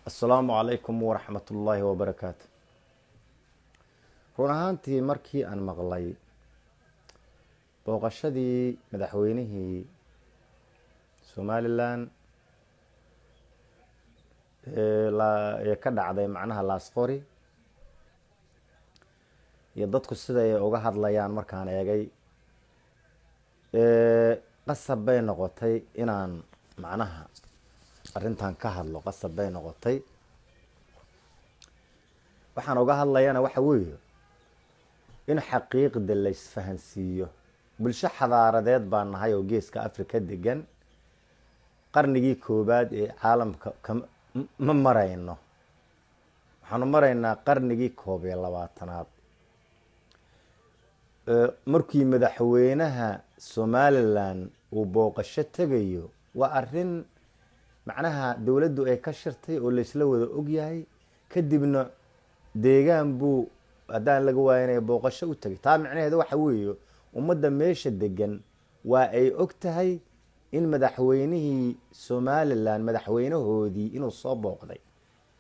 السلام عليكم ورحمة الله وبركاته. run ahaantii markii aan maqlay booqashadii madaxweynihii Somaliland ee ka dhacday macnaha laasqori iyo dadku sida ay uga hadlayaan markaan eegay qasab bay noqotay inaan macnaha arrintan ka hadlo. qasab bay noqotay waxaan uga hadlayana waxa weeye in xaqiiqda la isfahansiiyo. bulsho xadaaradeed baan nahay oo geeska Afrika degan, qarnigii koobaad ee caalamka ma marayno, waxaanu maraynaa qarnigii 21aad. markii madaxweynaha Somaliland uu booqasho tagayo waa arrin macnaha dawladdu ay ka shirtay oo la isla wada ogyahay, kadibna deegaan buu haddaan laga waayanay booqasho u tagay. taa macnaheedu waxa weeye ummadda meesha degan waa ay og tahay in madaxweynihii Somaliland madaxweynahoodii inuu soo booqday,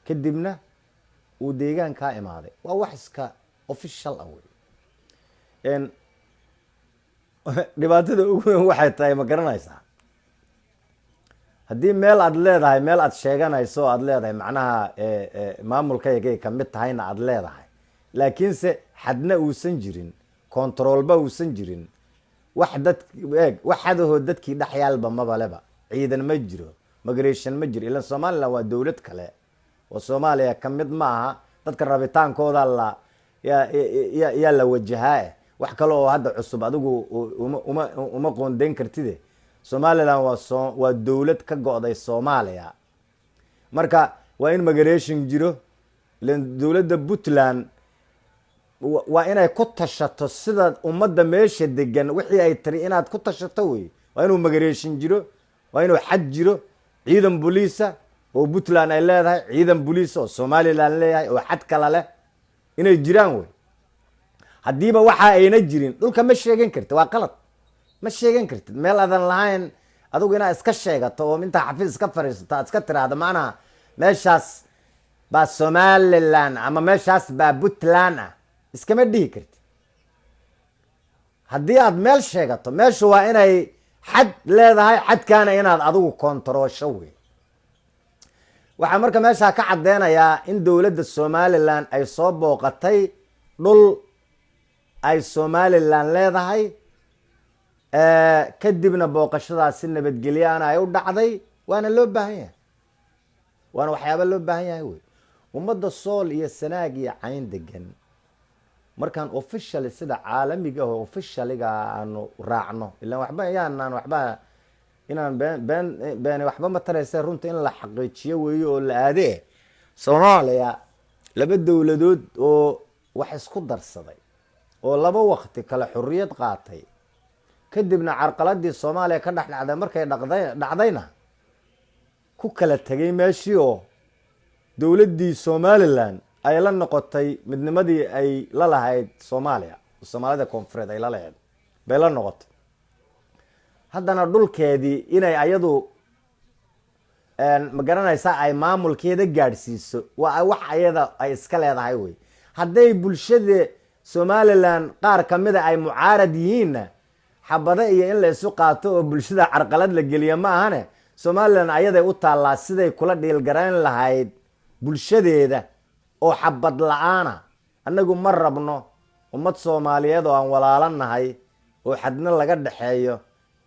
kadibna uu deegaankaa imaaday. waa wax iska official ah wey. dhibaatada ugu weyn waxay tahay ma garanaysaa, haddii meel aad leedahay, meel aad sheeganayso aad leedahay macnaha maamulkaygay ka mid tahayna aad leedahay, laakiinse xadna uusan jirin, controlba uusan jirin, wax dad eeg wax xadahoo dadkii dhexyaalba mabaleba, ciidan ma jiro, migration ma jiro. ilaan Somaliland waa dawlad kale oo Soomaaliya ka mid maaha. dadka rabitaankooda yaa la wajahaa. wax kale oo hadda cusub adigu uma qoondayn kartide. Somaliland waa dawlad ka go'day Soomaaliya, marka waa in migration jiro. ilaan dawladda Puntland waa inay ku tashato sida ummadda meesha degan wixii ay tiri inaad ku tashato wey. waa inuu migration jiro, waa inuu xad jiro, ciidan booliisa oo Puntland ay leedahay, ciidan booliis oo Somaliland leeyahay oo xad kala leh inay jiraan wey. haddiiba waxa ayna jirin dhulka ma sheegan kartid, waa qalad. ma sheegan kartid meel aadan lahayn adigu inaad iska sheegato oo intaa xafiis iska fariisato aad iska tiraahdo macnaha meeshaas baa Somaliland ama meeshaas baa Puntland ah, iskama dhihi kartid. haddii aad meel sheegato meeshu waa inay xad leedahay, xadkaana inaad adigu kontaroosho wey. waxaa marka meeshaa ka caddeynayaa in dawladda Somaliland ay soo booqatay dhul ay Somaliland leedahay, kadibna booqashadaasi nabadgelyaana ay u dhacday. waana loo baahan yahay, waana waxyaaba loo baahan yahay wey. ummadda Sool iyo Sanaag iyo Cayn degan markaan official sida caalamiga oo officialiga aanu raacno, ilaa waxba yaanaan waxba inaan been waxba ma taraysa. runta in la xaqiijiyo weeyo oo la aadee Soomaaliya laba dawladood oo wax isku darsaday oo laba waqti kala xurriyad qaatay, kadibna carqaladii Soomaaliya ka dhacday markay dhacdayna ku kala tagay meeshii oo dawladdii Somaliland ay la noqotay midnimadii ay la lahayd Soomaaliya, Soomaalida koonfureed ay la lahayd bay la noqotay. haddana dhulkeedii inay ayadu ma garanaysaa ay maamulkeeda gaadhsiiso waa wax ayada ay iska leedahay wey. hadday bulshada Somaliland qaar kamida ay mucaarad yihiinna xabada iyo in la isu qaato oo bulshada carqalad la geliyo ma ahane. Somaliland ayaday u taallaa siday kula dhiilgarayn lahayd bulshadeeda oo xabad la-aana. annagu ma rabno ummad Soomaaliyeed oo aan walaalanahay oo xadna laga dhaxeeyo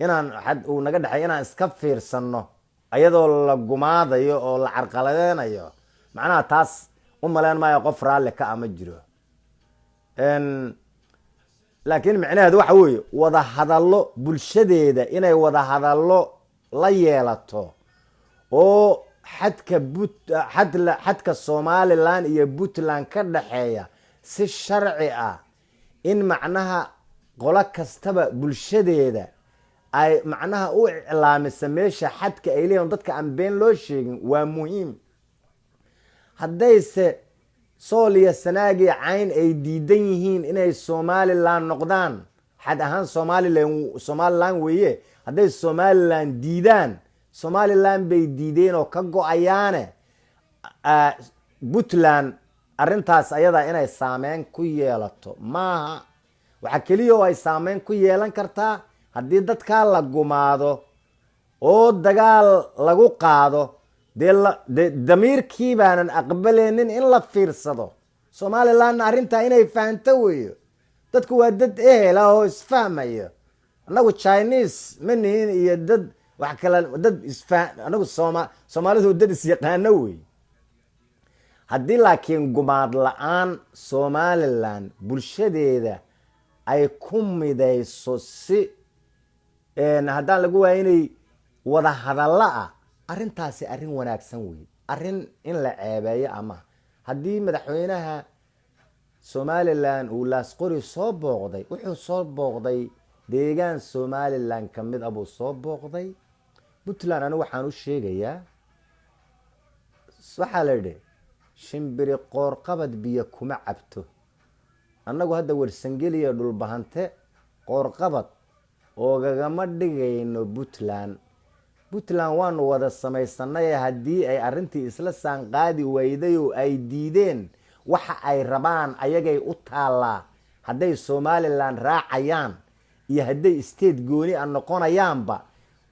inaan xad uu naga dhaxeeyo inaan iska fiirsano ayadoo la gumaadayo oo la carqaladeynayo. macnaha taas u maleen maayo qof raalli ka ama jiro. laakiin macnaheedu waxa weeye wada hadallo bulshadeeda inay wada hadallo la yeelato oo xadka Somaliland iyo Puntland ka dhaxeeya si sharci ah, in macnaha qolo kastaba bulshadeeda ay macnaha u iclaamisa meesha xadka ay leeyihiin dadka aan been loo sheegin waa muhiim. haddayse Sool iyo Sanaag iyo Cayn ay diidan yihiin inay Somaliland noqdaan, xad ahaan Somaliland weeye. hadday Somaliland diidaan, Somaliland bay diideen oo ka go-ayaane puntland arrintaas ayadaa inay saameyn ku yeelato maaha. waxaa keliya oo ay saameyn ku yeelan kartaa haddii dadkaa la gumaado oo dagaal lagu qaado dee damiirkii baanan aqbaleynin in la fiirsado. somalilandna arrintaa inay fahanto weeyo. dadku waa dad ehel ah oo isfahmayo. annagu chinese ma nihin iyo dad wax kale dad anagu soomaalidu dad isyaqaano wey. haddii laakiin gumaad la-aan somaliland bulshadeeda ay ku midayso si haddaan lagu waaya inay wada hadalla ah, arrintaasi arrin wanaagsan wey. arrin in la ceebeeyo ama haddii madaxweynaha somaliland uu laasqori soo booqday, wuxuu soo booqday deegaan somaliland ka mid ah buu soo booqday. puntland anigu waxaan u sheegayaa, waxaa la yidhi shimbiri qoorqabad biyo kuma cabto. annagu hadda warsangeliya dhulbahante qoorqabad oogagama dhigayno puntland. puntland waanu wada samaysanay. haddii ay arrintii isla saanqaadi weyday oo ay diideen, waxa ay rabaan ayagay u taallaa. hadday somaliland raacayaan iyo hadday state gooni a noqonayaanba,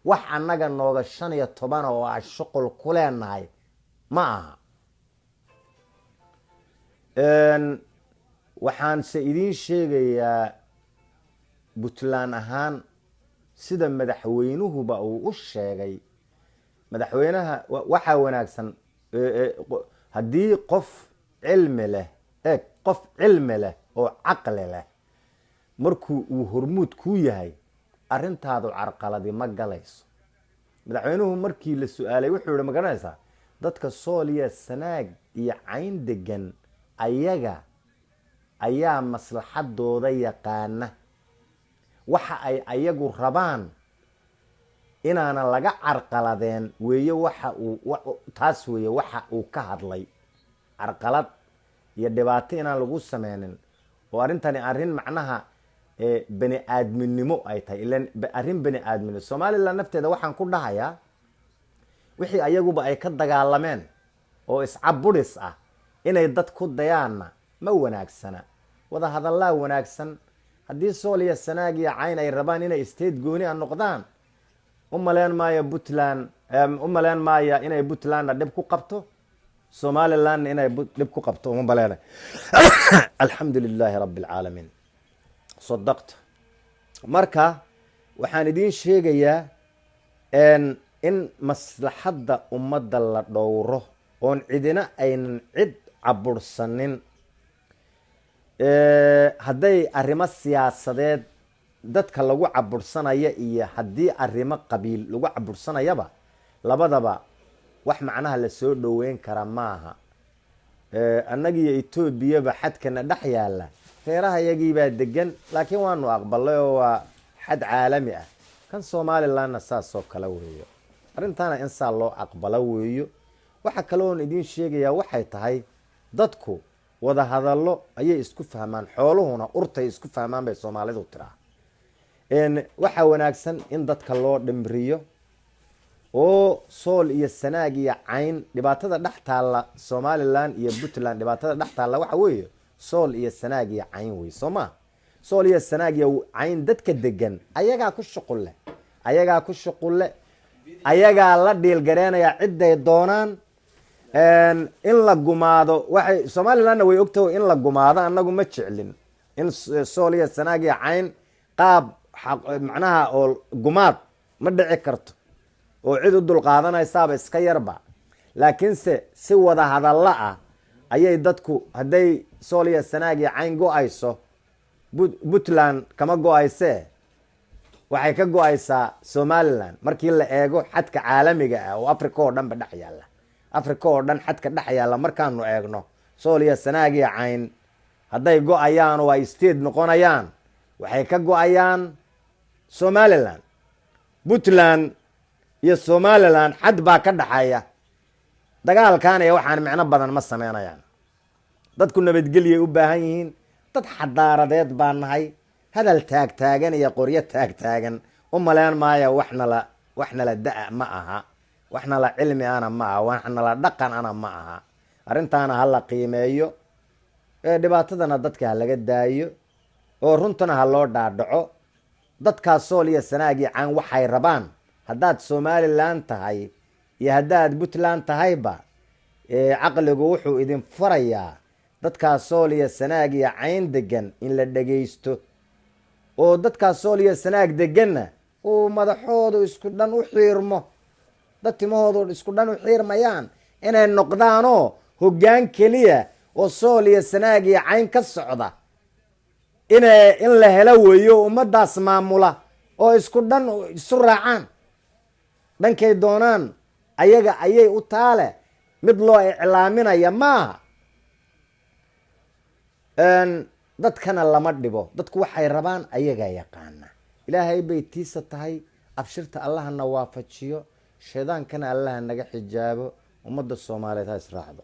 wax annaga nooga 15 oo ah shuqul ku leenahay ma aha. waxaanse idiin sheegayaa puntland ahaan sida madaxweynuhuba uu u sheegay. madaxweynaha waxaa wanaagsan haddii qof cilmi leh qof cilmi leh oo caqli leh markuu uu hormuud ku yahay, arrintaadu carqaladi ma galayso. madaxweynuhu markii la su-aalay wuxuu yihi, ma garanaysaa dadka sool iyo sanaag iyo cayn degan ayaa maslaxadooda yaqaana. waxa ay ayagu rabaan inaanan laga carqaladeen weeye. taas weeye waxa uu ka hadlay. carqalad iyo dhibaato inaan lagu sameynin oo arrintani arrin macnaha bani aadminimo ay tahay. ilan arrin bani aadminimo. somaliland nafteeda waxaan ku dhahayaa wixii ayaguba ay ka dagaalameen oo iscaburis ah inay dad ku dayaanna ma wanaagsana. wada hadallaa wanaagsan. haddii sool iyo sanaag iyo cayn ay rabaan inay state gooni a noqdaan, u maleyn maaya inay puntlandna dhib ku qabto, somalilandna inay dhib ku qabto uma maleynay. alxamdu lilaahi rabbi alcaalamiin. sadaqta. marka waxaan idiin sheegayaa in maslaxadda ummadda la dhowro oon cidina aynan cid cabursanin. hadday arrimo siyaasadeed dadka lagu cabursanaya iyo haddii arrimo qabiil lagu cabursanayaba, labadaba wax macnaha lasoo dhoweyn kara maaha. annagiiyo etoobiyaba xadkana dhex yaalla, reeraha yagiibaa degan, laakiin waanu aqbalay oo waa xad caalami ah. kan somalilandna saasoo kale weeyo. arrintaana in saa loo aqbalo weeyo. waxa kale oon idiin sheegayaa waxay tahay dadku wada hadallo ayay isku fahmaan. xooluhuna urtay isku fahmaan bay soomaalidu tiraa. waxaa wanaagsan in dadka loo dhimriyo oo sool iyo sanaag iyo cayn dhibaatada dhex taalla somaliland iyo puntland dhibaatada dhex taalla waxa weeye sool iyo sanaag iyo cayn wey. soo maa sool iyo sanaag iyo cayn dadka degan ayagaa ku shuqulle ayagaa la dhiilgareenaya ciday doonaan. in la gumaado waxay somalilandna way ogtahay in la gumaado annagu ma jeclin. in sool iyo sanaag iyo cayn qaab macnaha oo gumaad ma dhici karto oo cid u dulqaadanaysaaba iska yarba. laakiinse si wada hadalla ah ayay dadku, hadday sool iyo sanaag iyo cayn go-ayso, puntland kama go-aysee waxay ka go-aysaa somaliland. markii la eego xadka caalamiga ah oo africa oo dhan ba dhex yaalla, africa oo dhan xadka dhex yaalla markaanu eegno, sool iyo sanaag iyo cayn hadday go-ayaan oo ay state noqonayaan, waxay ka go-ayaan somaliland. puntland iyo somaliland xad baa ka dhaxeeya. dagaalkan iyo waxaan micno badan ma sameynayaan. dadku nabadgelyay u baahan yihiin. dad xadaaradeed baa nahay. hadal taagtaagan iyo qoryo taagtaagan u maleyn maayo waxnala da- ma aha. waxna la cilmi ana ma aha, waxna la dhaqan ana ma aha. arrintaana ha la qiimeeyo, dhibaatadana dadka ha laga daayo, oo runtana ha loo dhaadhaco. dadkaas sool iyo sanaag iyo cayn waxay rabaan, haddaad somalilan tahay iyo haddaad puntland tahayba, caqligu wuxuu idin farayaa dadkaas sool iyo sanaag iyo cayn degan in la dhagaysto, oo dadkaas sool iyo sanaag deganna uu madaxoodu isku dhan u xiirmo, dad timahoodu isku dhan u xiirmayaan inay noqdaanoo hoggaan keliya oo sool iyo sanaag iyo cayn ka socda in la helo weeyo, ummadaas maamula oo isku dhan isu raacaan dhankay doonaan. ayaga ayay u taale, mid loo iclaaminaya maaha. dadkana lama dhibo, dadku waxay rabaan ayaga yaqaana. ilaahay bay tiisa tahay, abshirta allahana waafajiyo, shaydaankana allaha naga xijaabo. ummadda soomaaliyeed ha israacdo.